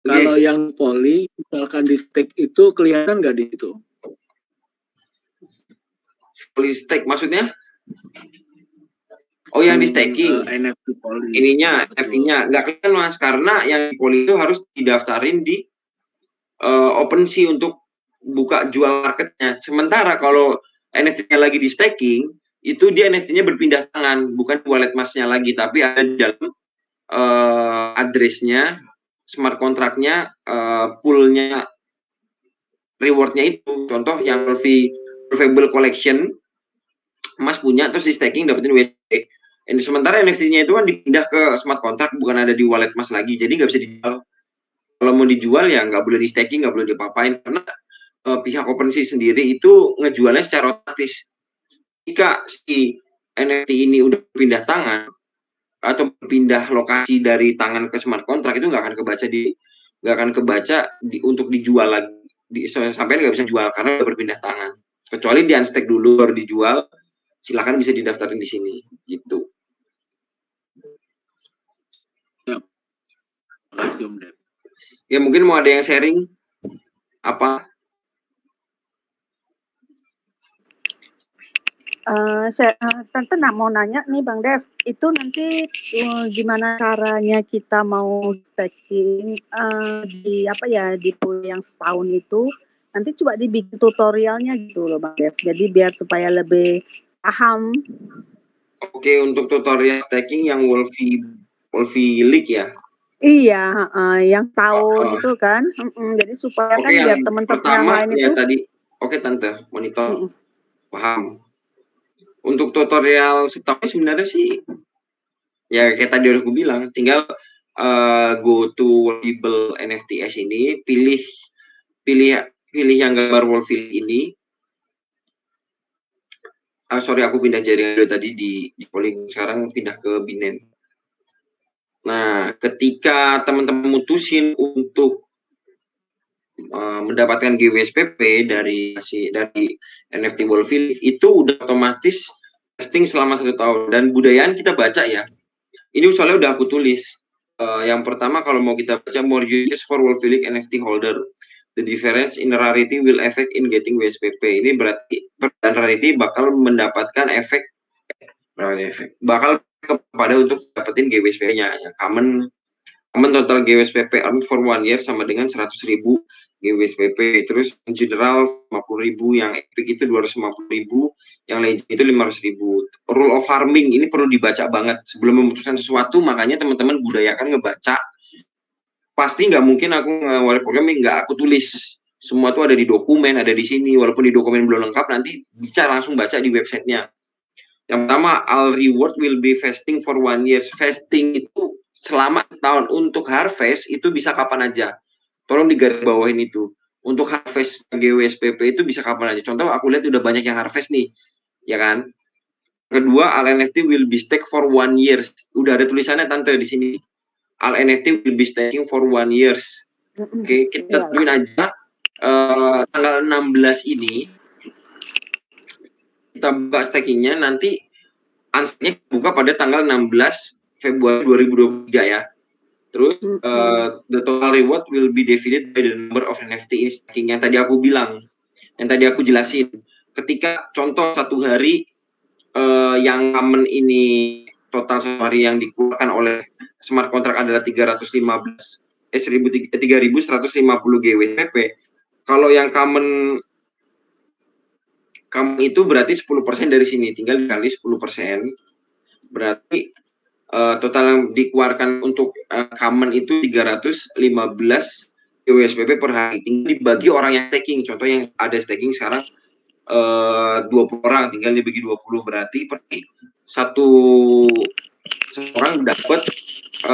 Kalau yang poli, misalkan di stake itu kelihatan nggak di itu? Poli stake maksudnya? Oh, yang di staking. NFT poli. Ininya, NFT-nya. Nggak kelihatan, Mas. Karena yang poli itu harus didaftarin di OpenSea untuk buka jual marketnya. Sementara kalau NFT-nya lagi di staking, itu dia NFT-nya berpindah tangan. Bukan wallet Mas-nya lagi, tapi ada di dalam address-nya, smart contract-nya, pool-nya, reward-nya itu. Contoh yang Lovable Collection, Mas punya, terus di staking dapetin WST. Sementara NFT-nya itu kan dipindah ke smart contract, bukan ada di wallet Mas lagi, jadi nggak bisa dijual. Kalau mau dijual ya nggak boleh di staking, nggak boleh diapa-apain, karena pihak OpenSea sendiri itu ngejualnya secara otomatis. Jika si NFT ini udah pindah tangan atau pindah lokasi dari tangan ke smart contract, itu nggak akan kebaca untuk dijual lagi, sampai nggak bisa jual karena udah berpindah tangan. Kecuali di unstake dulu baru dijual, silakan bisa didaftarin di sini gitu. Ya mungkin mau ada yang sharing apa? Tante mau nanya nih Bang Dev, itu nanti gimana caranya kita mau staking di pool yang setahun itu, nanti coba dibikin tutorialnya gitu loh Bang Dev, jadi biar supaya lebih paham. Oke, untuk tutorial staking yang Wolfie League ya? Iya, yang tahun itu kan, jadi supaya kan biar teman-teman yang lain ya itu. Tadi, oke Tante, monitor, paham. Untuk tutorial setahun sebenarnya sih, ya kayak tadi udah aku bilang, tinggal go to Wolfable NFTs ini, pilih yang gambar Wolfie ini. Sorry, aku pindah jaringan tadi di polling, sekarang pindah ke Binance. Nah, ketika teman-teman mutusin untuk mendapatkan GWSPP dari NFT Wolfie, itu udah otomatis testing selama 1 tahun. Dan budayaan kita baca ya, ini soalnya udah aku tulis. Yang pertama, kalau mau kita baca, more use for Wolfie NFT holder, the difference in rarity will affect in getting WSPP. Ini berarti rarity bakal mendapatkan efek bakal kepada untuk dapetin GWSPP-nya ya. Common total GWSPP earn for 1 year sama dengan 100.000 GWSPP. Terus in general 50.000, yang epic itu 250.000, yang legend itu 500.000. Rule of farming ini perlu dibaca banget sebelum memutuskan sesuatu, makanya teman-teman budayakan ngebaca. Pasti nggak mungkin aku nge-wire programming nggak aku tulis. Semua tuh ada di dokumen, ada di sini. Walaupun di dokumen belum lengkap, nanti bisa langsung baca di websitenya. Yang pertama, all reward will be vesting for 1 year. Vesting itu selama setahun. Untuk harvest itu bisa kapan aja. Tolong digarisbawahin itu. Untuk harvest GWSPP itu bisa kapan aja. Contoh aku lihat udah banyak yang harvest nih, ya kan? Kedua, all NFT will be stake for 1 year. Udah ada tulisannya Tante di sini. All NFT will be staking for 1 year. Oke, kita tentuin aja tanggal 16 ini kita buka stakingnya, nanti unstake buka pada tanggal 16 Februari 2023 ya. Terus the total reward will be divided by the number of NFT in staking, yang tadi aku bilang, yang tadi aku jelasin. Ketika contoh satu hari yang common ini, total satu hari yang dikeluarkan oleh smart contract adalah 3.150 GWSPP. Kalau yang common itu berarti 10% dari sini, tinggal dikali 10%, berarti total yang dikeluarkan untuk common itu 315 GWSPP per hari. Tinggal dibagi orang yang staking. Contoh yang ada staking sekarang 20 orang, tinggal dibagi 20, berarti per satu orang dapat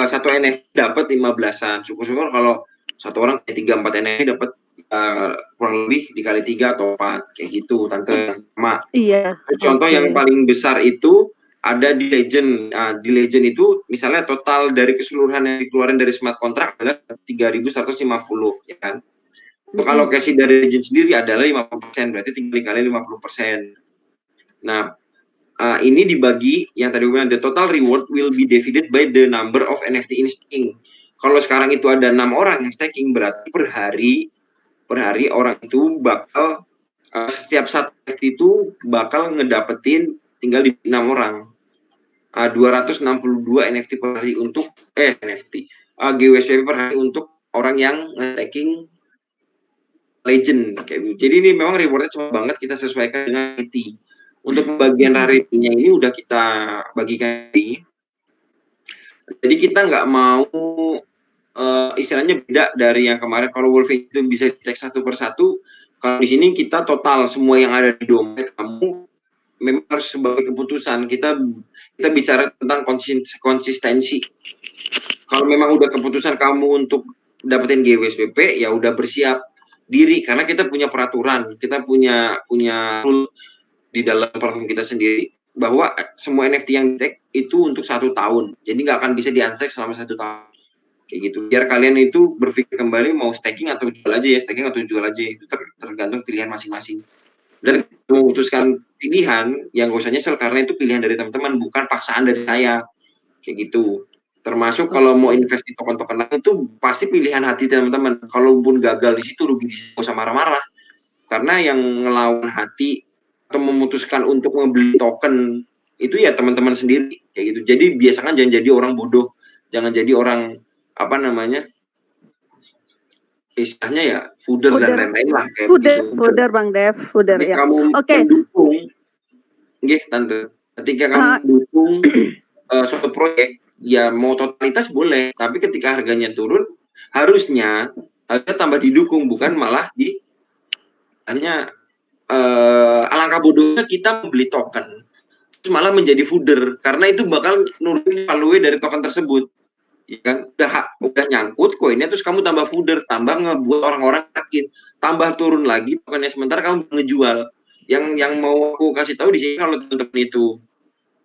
satu NFT dapat 15-an. Syukur-syukur kalau satu orang 3-4 NFT dapat kurang lebih dikali 3 atau 4 kayak gitu Tante. Iya. Contoh yang paling besar itu ada di Legend. Di Legend itu misalnya total dari keseluruhan yang dikeluarin dari smart contract adalah 3.150, ya kan? Kalau alokasi dari Legend sendiri adalah 50%, berarti tinggal dikali 50%. Nah, ini dibagi, yang tadi gue bilang, the total reward will be divided by the number of NFT in staking. Kalau sekarang itu ada 6 orang yang staking, berarti per hari orang itu bakal setiap satu NFT itu bakal ngedapetin tinggal di 6 orang. 262 NFT per hari untuk GWSP per hari untuk orang yang staking legend kayak gitu. Jadi ini memang rewardnya cepat banget, kita sesuaikan dengan rarity. Untuk bagian rarity-nya ini udah kita bagikan ini. Jadi kita nggak mau istilahnya beda dari yang kemarin. Kalau Wolfie itu bisa dicek satu persatu, kalau di sini kita total semua yang ada di dompet kamu memang harus sebagai keputusan. Kita bicara tentang konsistensi. Kalau memang udah keputusan kamu untuk dapetin GWSPP, ya udah bersiap diri, karena kita punya peraturan, kita punya rule di dalam platform kita sendiri bahwa semua NFT yang di-tag itu untuk 1 tahun, jadi nggak akan bisa di-unstack selama 1 tahun kayak gitu. Biar kalian itu berpikir kembali mau staking atau jual aja ya, staking atau jual aja, itu tergantung pilihan masing-masing. Dan memutuskan pilihan yang gak usah nyesel, karena itu pilihan dari teman-teman, bukan paksaan dari saya kayak gitu. Termasuk kalau mau invest di token-token itu pasti pilihan hati teman-teman. Kalaupun gagal di situ, rugi, gak usah marah-marah, karena yang ngelawan hati atau memutuskan untuk membeli token itu ya teman-teman sendiri kayak gitu. Jadi biasakan jangan jadi orang bodoh, jangan jadi orang istilahnya ya fooder dan lain-lain lah kayak gitu. Fooder Bang Dev, fooder ya. Kamu mendukung, tante. Ketika kamu mendukung suatu proyek, ya mau totalitas boleh, tapi ketika harganya turun, harusnya tambah didukung, bukan malah alangkah bodohnya kita membeli token terus malah menjadi fooder, karena itu bakal nurunin value dari token tersebut. Ya kan, udah nyangkut koinnya, terus kamu tambah fooder, tambah ngebuat orang-orang yakin, tambah turun lagi tokennya, sementara kamu ngejual. Yang mau aku kasih tahu di sini, kalau teman-teman itu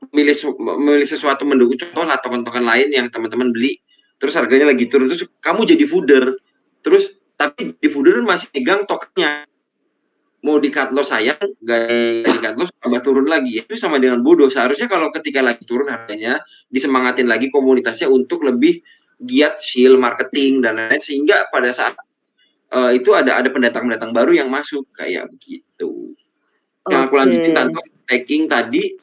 memilih sesuatu mendukung, contoh lah token-token lain yang teman-teman beli, terus harganya lagi turun, terus kamu jadi fooder, terus tapi di fooder masih pegang tokennya, mau di cut loss sayang, gak di cut loss tambah turun lagi, itu sama dengan bodoh. Seharusnya kalau ketika lagi turun harganya, disemangatin lagi komunitasnya untuk lebih giat shield marketing dan lain-lain, sehingga pada saat itu ada pendatang-pendatang baru yang masuk kayak begitu. Yang aku lanjutin tentang staking tadi,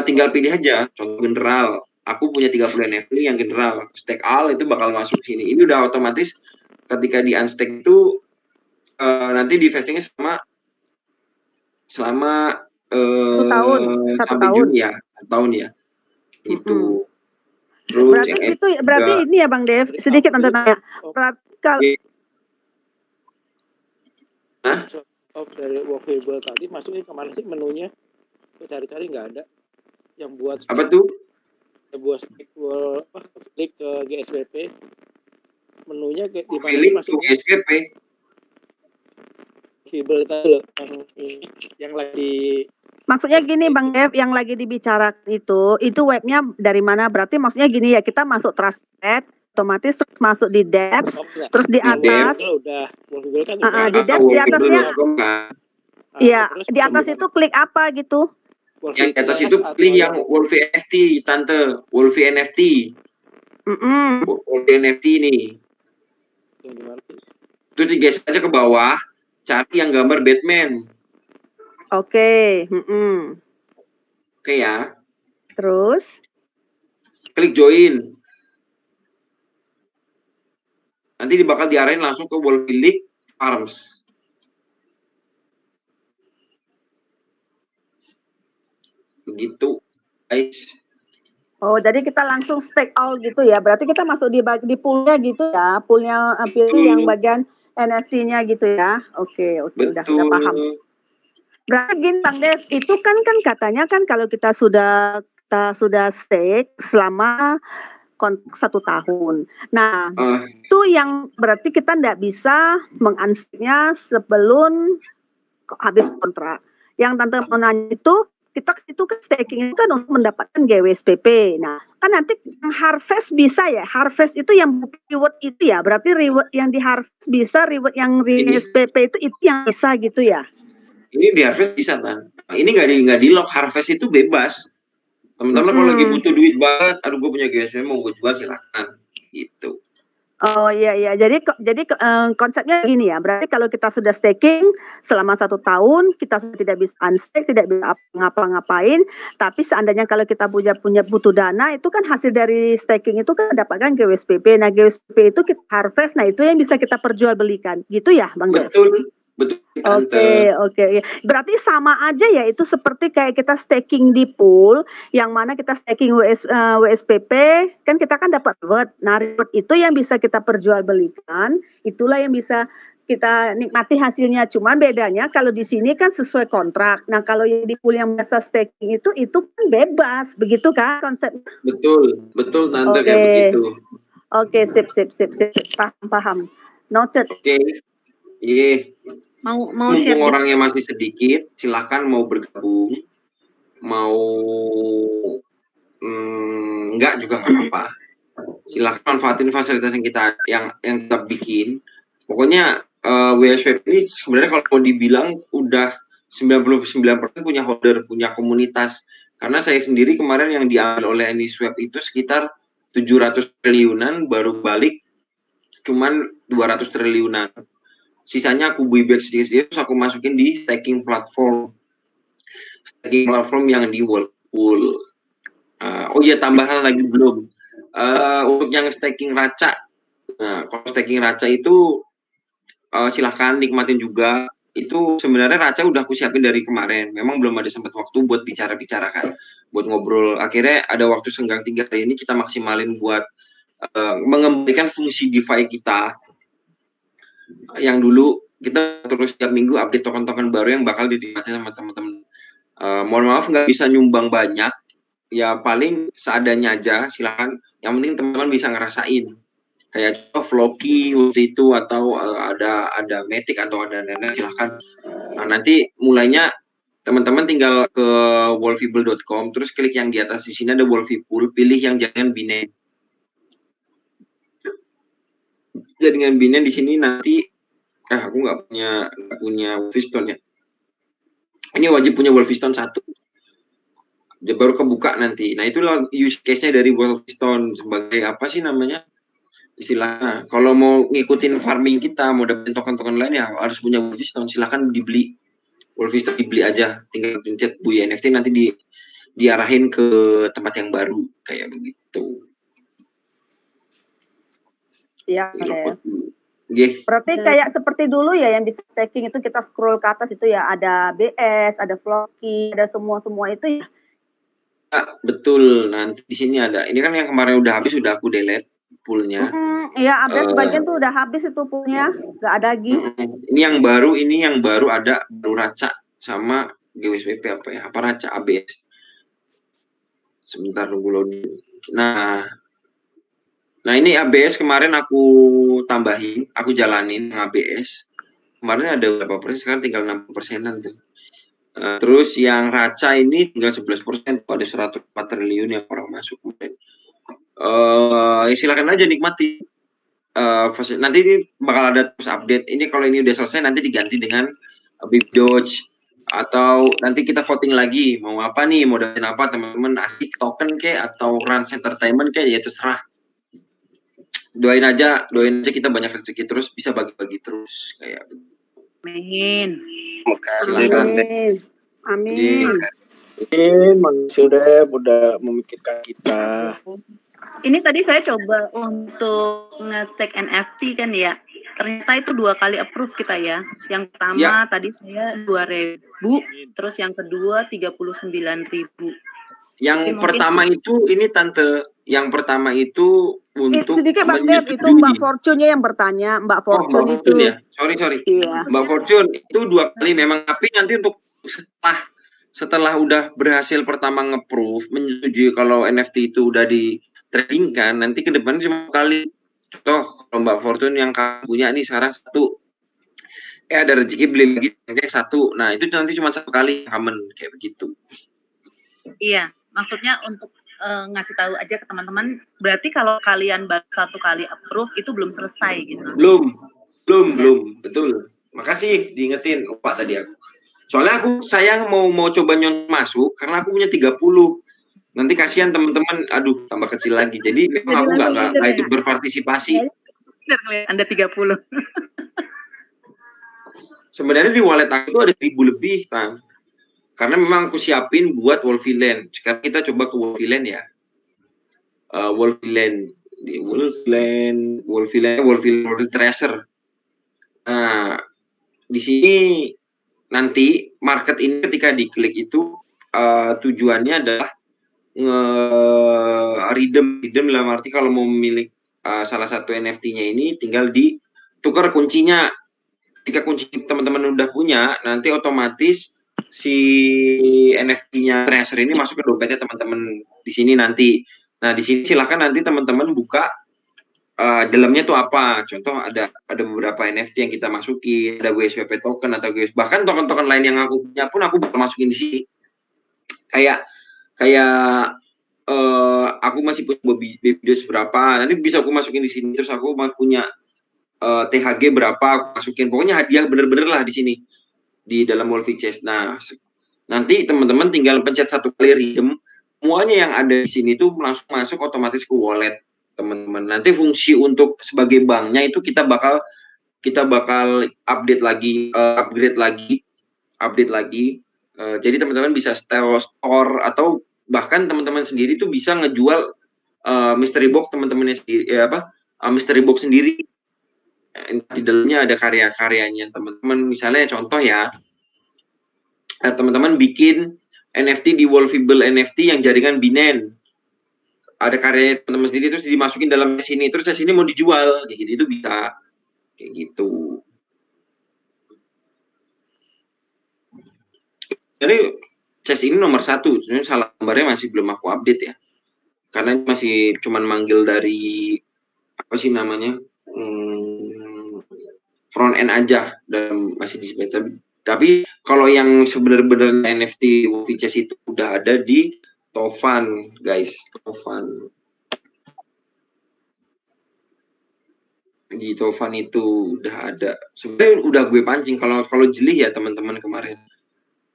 tinggal pilih aja. Contoh general, aku punya 30 NFT yang general, stake all itu bakal masuk sini. Ini udah otomatis ketika di unstake itu nanti di vestingnya selama 1 tahun, sampai Juni ya, 1 tahun ya. Itu. Terus berarti ini ya Bang Dev, sedikit nanti tanya. Dari workable tadi masuknya kemana sih menunya? Cari-cari nggak ada yang buat apa tuh? Buat klik ke GSPP, menunya di mana? Klik ke GSPP. Workable tadi yang lagi. Maksudnya gini Bang Dev, yang lagi dibicarakan itu webnya dari mana? Berarti maksudnya gini ya, kita masuk Trusted, otomatis masuk di Depth, terus di atas. Di Depth, di atasnya. Iya, di atas itu klik apa gitu? Yang di atas itu pilih yang Wolfie NFT, tante, Wolfie NFT. Wolfie NFT ini. Itu digeser aja ke bawah, cari yang gambar Batman. Oke. Oke ya. Terus? Klik join. Nanti bakal diarahin langsung ke Wolfie League Farms. Begitu, guys. Oh, jadi kita langsung stake all gitu ya. Berarti kita masuk di poolnya gitu ya. Poolnya pilih yang bagian NFT-nya gitu ya. Oke, udah paham. Berarti gini Bang Dev, itu kan katanya kan kalau kita sudah stake selama 1 tahun. Nah, itu yang berarti kita tidak bisa mengunstake-nya sebelum habis kontrak. Yang tante mau nanya itu kan staking itu kan untuk mendapatkan GWSPP. Nah, kan nanti harvest bisa ya. Harvest itu yang reward itu ya. Berarti reward yang di harvest bisa, reward yang GWSPP itu yang bisa gitu ya. Ini di harvest bisa kan. Ini nggak di lock, harvest itu bebas. Teman-teman kalau lagi butuh duit banget, aduh gue punya GWSPP mau gue jual silakan gitu. Oh iya iya. Konsepnya gini ya. Berarti kalau kita sudah staking selama 1 tahun, kita sudah tidak bisa unstake, tidak bisa ngapa-ngapain. Tapi seandainya kalau kita punya butuh dana, itu kan hasil dari staking itu kan dapatkan GWSPP. Nah GWSPP itu kita harvest. Nah itu yang bisa kita perjualbelikan. Gitu ya, Bang Dev? Betul. Oke. Berarti sama aja ya, itu seperti kayak kita staking di pool, yang mana kita staking WSPP, kan kita kan dapat reward. Nah, reward itu yang bisa kita perjualbelikan, itulah yang bisa kita nikmati hasilnya. Cuma bedanya kalau di sini kan sesuai kontrak. Nah, kalau yang di pool yang biasa staking itu kan bebas, begitu kan konsepnya? Betul Tante, kayak begitu. Oke, sip. Paham. Noted. Oke. Iya. Mau Mumpung share orangnya masih sedikit, silakan mau bergabung, mau enggak juga nggak apa-apa. Silakan manfaatin fasilitas yang kita bikin. Pokoknya WSPP ini sebenarnya kalau mau dibilang udah 99% punya holder, punya komunitas. Karena saya sendiri kemarin yang diambil oleh AnySwap itu sekitar 700 triliunan, baru balik cuman 200 triliunan. Sisanya aku buyback sedikit-sedikit, terus aku masukin di staking platform yang di Whirlpool. Oh iya, tambahan lagi belum. Untuk yang staking Raca, nah kalau staking Raca itu silahkan nikmatin juga. Itu sebenarnya Raca udah aku siapin dari kemarin. Memang belum ada sempat waktu buat bicara-bicara kan, buat ngobrol. Akhirnya ada waktu senggang 3 hari ini kita maksimalin buat mengembalikan fungsi DeFi kita. Yang dulu kita terus setiap minggu update token-token baru yang bakal dinikmati sama teman-teman. Mohon maaf nggak bisa nyumbang banyak, ya paling seadanya aja, silakan. Yang penting teman-teman bisa ngerasain. Kayak contoh Floki waktu itu, atau ada Matic atau ada Nene, silakan. Nah, nanti mulainya teman-teman tinggal ke wolfable.com, terus klik yang di atas di sini ada Wolfipool, pilih yang jangan Binance. Jaringan Binance di sini nanti aku nggak punya Wolfstone ya. Ini wajib punya Wolfstone 1. Dia baru kebuka nanti. Nah, itulah use case-nya dari Wolfstone sebagai apa sih namanya? Istilahnya. Kalau mau ngikutin farming kita, mau dapetin token-token lain ya harus punya Wolfstone. Silahkan dibeli. Wolfstone dibeli aja. Tinggal pencet Buy NFT nanti diarahin ke tempat yang baru kayak begitu. Iya, ya. Berarti kayak seperti dulu ya, yang bisa staking itu kita scroll ke atas itu ya, ada BS, ada Floki, ada semua itu ya. Ya, betul. Nanti di sini ada. Ini kan yang kemarin udah habis, udah aku delete poolnya. Iya, ada sebagian tuh udah habis itu poolnya, nggak ada lagi. Ini yang baru ada baru Raca sama GWSPP apa ya? Apa Raca ABS? Sebentar nunggu loading. Nah ini ABS kemarin aku tambahin, aku jalanin ABS. Kemarin ada berapa persen, sekarang tinggal 60%-an tuh. Terus yang Raca ini tinggal 11%, ada 104 triliun yang orang masuk kemarin. Silakan aja nikmati. Nanti ini bakal ada terus update. Ini kalau ini udah selesai nanti diganti dengan Big Doge, atau nanti kita voting lagi mau apa nih, mau dapetin apa teman-teman, asik token atau Rans Entertainment ya terserah. Doain aja kita banyak rezeki terus, bisa bagi-bagi terus kayak begitu. Amin. Sudah memikirkan kita. Ini tadi saya coba untuk nge-stake NFT kan ya. Ternyata itu 2 kali approve kita ya. Yang pertama tadi saya 2.000, terus yang kedua 39.000. Yang pertama itu ini Tante, yang pertama itu untuk sedikit Bang Dev, itu Mbak Fortune yang bertanya, Mbak Fortune itu. Ya. Sorry. Iya. Mbak Fortune itu 2 kali memang, tapi nanti untuk setelah udah berhasil pertama nge-proof, menyetujui kalau NFT itu udah di trading kan, nanti ke depan cuma kali. Contoh kalau Mbak Fortune yang kamu punya nih sekarang 1, ada rezeki beli lagi kayak 1, nah itu nanti cuma 1 kali common kayak begitu. Iya, maksudnya untuk ngasih tahu aja ke teman-teman, berarti kalau kalian baru 1 kali approve itu belum selesai gitu. Belum, betul. Makasih diingetin Pak tadi aku. Soalnya saya mau coba masuk karena aku punya 30. Nanti kasihan teman-teman, aduh tambah kecil lagi. Jadi memang aku nggak ikut berpartisipasi. Bener ngeliat Anda 30. Sebenarnya di wallet aku itu ada 1000 lebih, Tan. Karena memang aku siapin buat Wolfieland. Sekarang kita coba ke Wolfieland ya. Wolfieland Tracer. Nah, di sini nanti market ini ketika diklik itu tujuannya adalah redeem dalam arti kalau mau memilih salah satu NFT-nya ini tinggal ditukar kuncinya. Ketika kunci teman-teman udah punya, nanti otomatis si NFT-nya Tracer ini masuk ke dompetnya teman-teman di sini nanti. Nah, di sini silahkan nanti teman-teman buka dalamnya tuh apa. Contoh ada beberapa NFT yang kita masukin, ada WSWP token atau bahkan token-token lain yang aku punya pun aku bakal masukin di sini. Kayak aku masih punya BBDOS berapa, nanti bisa aku masukin di sini. Terus aku punya THG berapa, aku masukin. Pokoknya hadiah bener-bener lah di sini di dalam Wolfie Chest. Nah, nanti teman-teman tinggal pencet satu kali redeem, semuanya yang ada di sini tuh langsung masuk otomatis ke wallet teman-teman. Nanti fungsi untuk sebagai banknya itu kita bakal upgrade lagi. Jadi teman-teman bisa store atau bahkan teman-teman sendiri tuh bisa ngejual mystery box teman-temannya sendiri, mystery box sendiri. Di dalamnya ada karya-karyanya teman-teman. Misalnya contoh ya, teman-teman bikin NFT di Wolfable NFT yang jaringan Binance. Ada karyanya teman-teman sendiri terus dimasukin dalam sini, terus sini mau dijual kayak gitu, itu bisa kayak gitu. Jadi chess ini nomor 1, sebenarnya salah gambarnya masih belum aku update ya, karena masih cuman manggil dari apa sih namanya front end aja dan masih di beta. Tapi kalau yang sebenarnya NFT Wolfie Chess itu udah ada di Tovan, guys, Tovan. Di Tovan itu udah ada. Sebenarnya udah gue pancing kalau jeli ya teman-teman kemarin.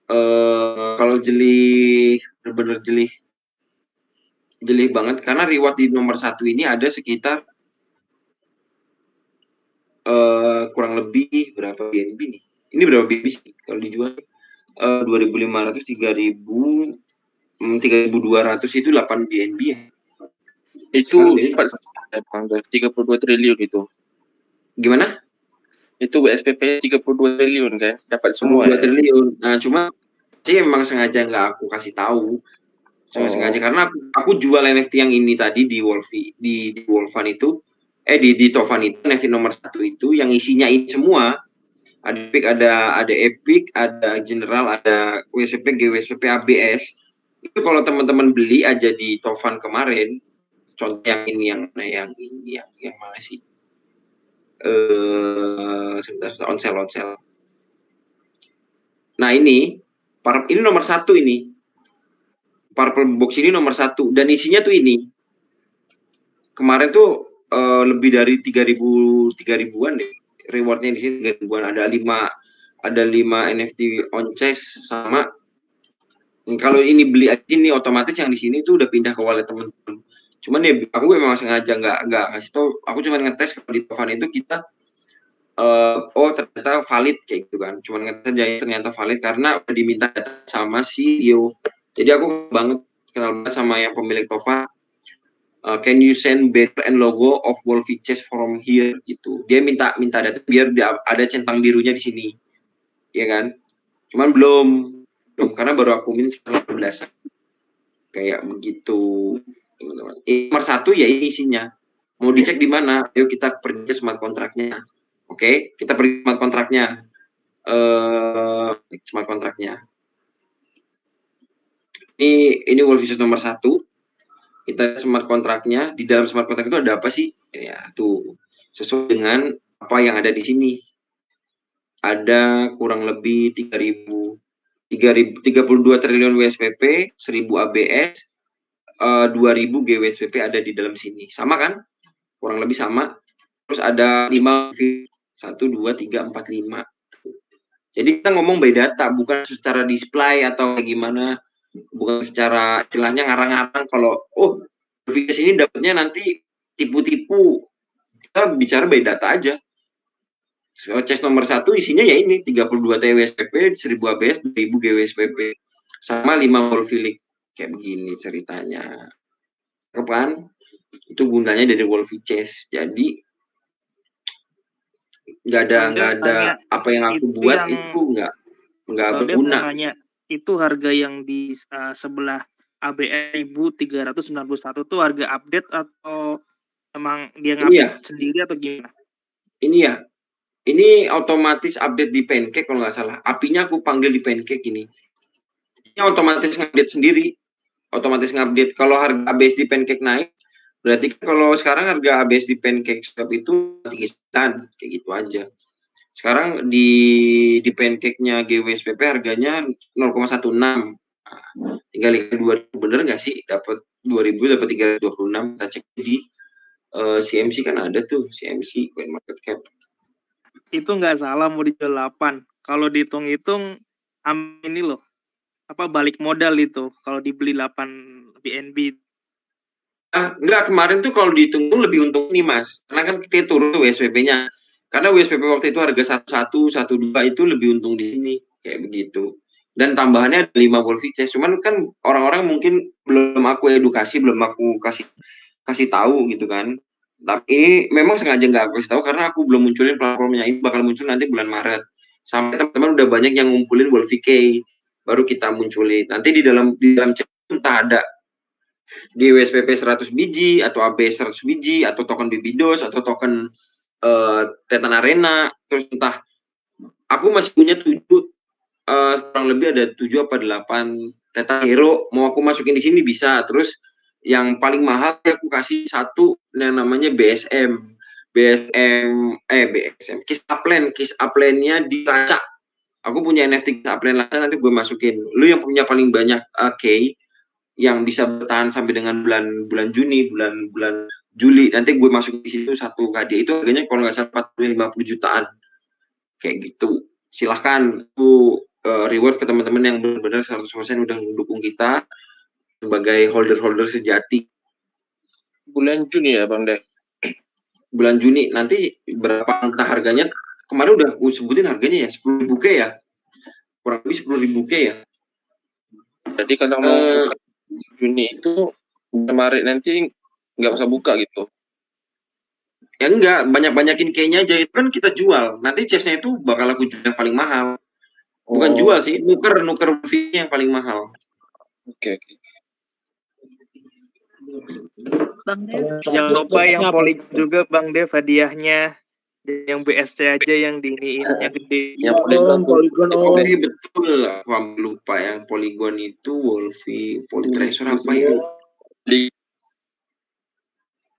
Kalau jeli bener-bener jeli banget karena reward di nomor 1 ini ada sekitar kurang lebih berapa BNB nih? Ini berapa BNB sih kalau dijual? 2.500, 3.000, 3.200 itu 8 BNB ya. Itu 32 triliun itu. Gimana? Itu WSPP 32 triliun kan? Dapat semua 2 triliun. Nah, cuma sih memang sengaja nggak aku kasih tahu. Sengaja karena aku jual NFT yang ini tadi di Wolfie di Wolfan itu di Tovan itu NFT nomor 1 itu yang isinya ini semua. Ada Epic, ada Epic, ada General, ada WSPP, GWSPP, ABS. Itu kalau teman-teman beli aja di Tovan kemarin, contoh yang ini yang mana sih? Sebentar, onsel. Nah ini nomor 1 ini. Purple box ini nomor 1 dan isinya tuh ini. Kemarin tuh lebih dari 3.000-an deh. Rewardnya di sini 3.000-an, ada 5 NFT on chess sama kalau ini beli aja ini otomatis yang di sini tuh udah pindah ke wallet teman-teman. Cuman ya aku memang sengaja nggak kasih tau. Aku cuma ngetes kalau di Tovan itu kita ternyata valid kayak gitu kan. Cuman ngetes aja ternyata valid karena udah diminta data sama CEO. Jadi aku kenal banget sama yang pemilik Tovan. Can you send banner and logo of Wolfie Chess from here gitu. Dia minta data biar ada centang birunya di sini. Ya kan? Cuman belum karena baru aku minta 18. Kayak begitu, teman-teman. Nomor 1 ya ini isinya. Mau dicek di mana? Ayo kita pergi ke smart kontraknya. Oke, kita pergi smart kontraknya. Smart kontraknya. Ini Wolfie Chess nomor 1. Kita smart kontraknya, di dalam smart kontrak itu ada apa sih? Ya, tuh. Sesuai dengan apa yang ada di sini. Ada kurang lebih 32 triliun WSPP, 1.000 ABS, 2.000 GWSPP ada di dalam sini. Sama kan? Kurang lebih sama. Terus ada 5 1 2 3 4 5. Jadi kita ngomong by data, bukan secara display atau gimana. Bukan secara istilahnya ngarang-ngarang kalau Wolfie ini dapatnya nanti tipu-tipu Kita bicara by data aja. Chest nomor 1 isinya ya ini 32 TWSPP, 1000 ABS, 2000 GWSPP, sama 5 Wolfilic. Kayak begini ceritanya. Kapan? Itu gunanya dari Wolfie Chest. Jadi nggak ada apa yang aku buat itu nggak berguna. Nanya, itu harga yang di sebelah ABS 1391 itu harga update atau emang dia ngupdate sendiri atau gimana? Ini ya. Ini otomatis update di Pancake kalau nggak salah. API-nya aku panggil di Pancake ini. Ini otomatis ngupdate sendiri. Otomatis ngupdate. Kalau harga ABS di Pancake naik, berarti kalau sekarang harga ABS di Pancake Shop itu 3 kayak gitu aja. Sekarang di Pancake-nya GWSPP harganya 0,16. Nah, tinggal 2.000, bener nggak sih? Dapat 2.000 dapat 326. Kita cek di CMC kan ada tuh, CMC Coin Market Cap. Itu nggak salah mau dijual 8. Kalau dihitung-hitung ini loh, apa balik modal itu kalau dibeli 8 BNB. Enggak, kemarin tuh kalau dihitung lebih untung nih Mas, karena kan kita turun WSPP-nya. Karena WSPP waktu itu harga 11, 12 itu lebih untung di sini, kayak begitu. Dan tambahannya ada 5 Wolfie Chest. Cuman kan orang-orang mungkin belum aku edukasi, belum aku kasih tahu gitu kan. Tapi ini memang sengaja nggak aku kasih tahu karena aku belum munculin platformnya. Ini bakal muncul nanti bulan Maret. Sampai teman-teman udah banyak yang ngumpulin Wolfie K, baru kita munculin. Nanti di dalam chat entah ada di WSPP 100 biji atau AB 100 biji atau token Bibidos atau token Titan Arena, terus entah aku masih punya 7 kurang lebih ada 7 apa 8 Titan Hero mau aku masukin di sini bisa. Terus yang paling mahal aku kasih satu yang namanya BSM Kiss Upland-nya dilacak. Aku punya NFT Kiss Upland lacak, nanti gue masukin. Lu yang punya paling banyak K yang bisa bertahan sampai dengan bulan Juni, bulan Juli, nanti gue masukin di situ satu hadiah. Itu harganya kalau nggak salah 40-50 jutaan. Kayak gitu. Silahkan aku reward ke teman-teman yang benar-benar 100% udah mendukung kita sebagai holder sejati. Bulan Juni ya Bang Dev? Bulan Juni, nanti berapa entah harganya, kemarin udah aku sebutin harganya ya, 10.000 K ya, kurang lebih 10.000 K ya. Jadi kalau mau Juni itu Maret nanti nggak usah buka gitu? Ya enggak, banyakin K-nya aja, itu kan kita jual, nanti chestnya itu bakal aku jual yang paling mahal. Bukan jual sih, nuker fee yang paling mahal. Oke. Bang Dev. Jangan lupa yang Polygon juga Bang Dev hadiahnya. Yang BSC aja yang diniin yang gede. Yang Polygon betul, aku lupa yang Polygon itu Wolfie Polytracer apa ya?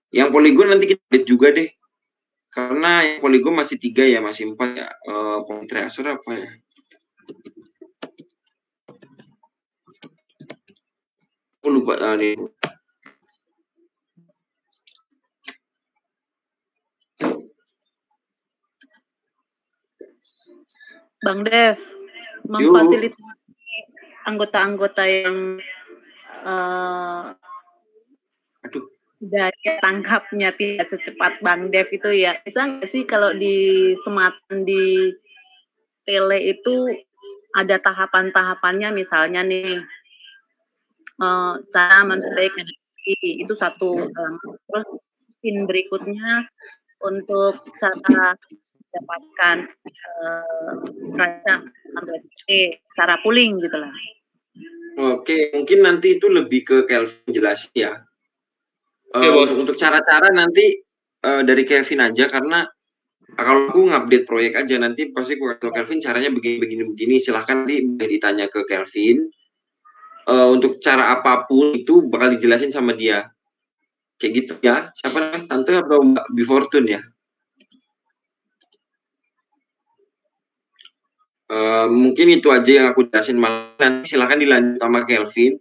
Yang Polygon nanti kita lihat juga deh. Karena yang Polygon masih 3 ya, masih 4 ya. Polytracer apa ya? Aku lupa nih. Bang Dev, memfasilitasi anggota-anggota yang daya tangkapnya tidak secepat Bang Dev itu ya. Bisa nggak sih kalau di Sematan di Tele itu ada tahapan-tahapannya, misalnya nih cara men-stake NFT itu satu, terus pin berikutnya untuk cara mendapatkan cara pooling gitu lah. Oke, mungkin nanti itu lebih ke Kelvin jelasin ya. Untuk cara-cara nanti dari Kelvin aja, karena kalau aku ngupdate proyek aja nanti pasti aku kasih Kelvin caranya begini. Silahkan nanti ditanya ke Kelvin. Untuk cara apapun itu bakal dijelasin sama dia. Kayak gitu ya. Siapa namanya? Tante atau Mbak Bifortune ya? Mungkin itu aja yang aku jelasin. Nanti silahkan dilanjut sama Kelvin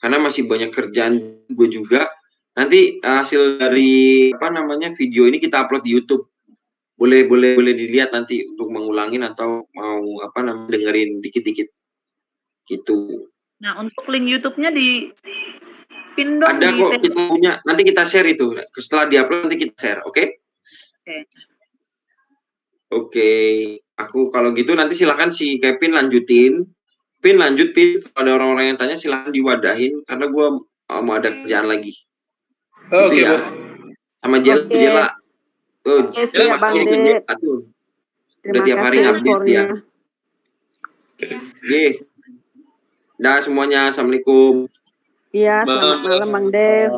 karena masih banyak kerjaan gue juga. Nanti hasil dari video ini kita upload di YouTube. Boleh dilihat nanti untuk mengulangin atau mau dengerin dikit-dikit gitu. Nah, untuk link YouTube-nya di pin dong. Ada kok, kita punya. Nanti kita share itu. Setelah diupload nanti kita share, oke? Oke, aku kalau gitu nanti silakan si Kevin lanjutin. Lanjut, Pin. Kalau ada orang-orang yang tanya silakan diwadahin karena gue mau ada kerjaan lagi. Oke, ya. Bos. Sama Jela. Oke, siap Bang De. Terima kasih informnya. Dah semuanya, assalamualaikum. Iya, selamat malam Bang De.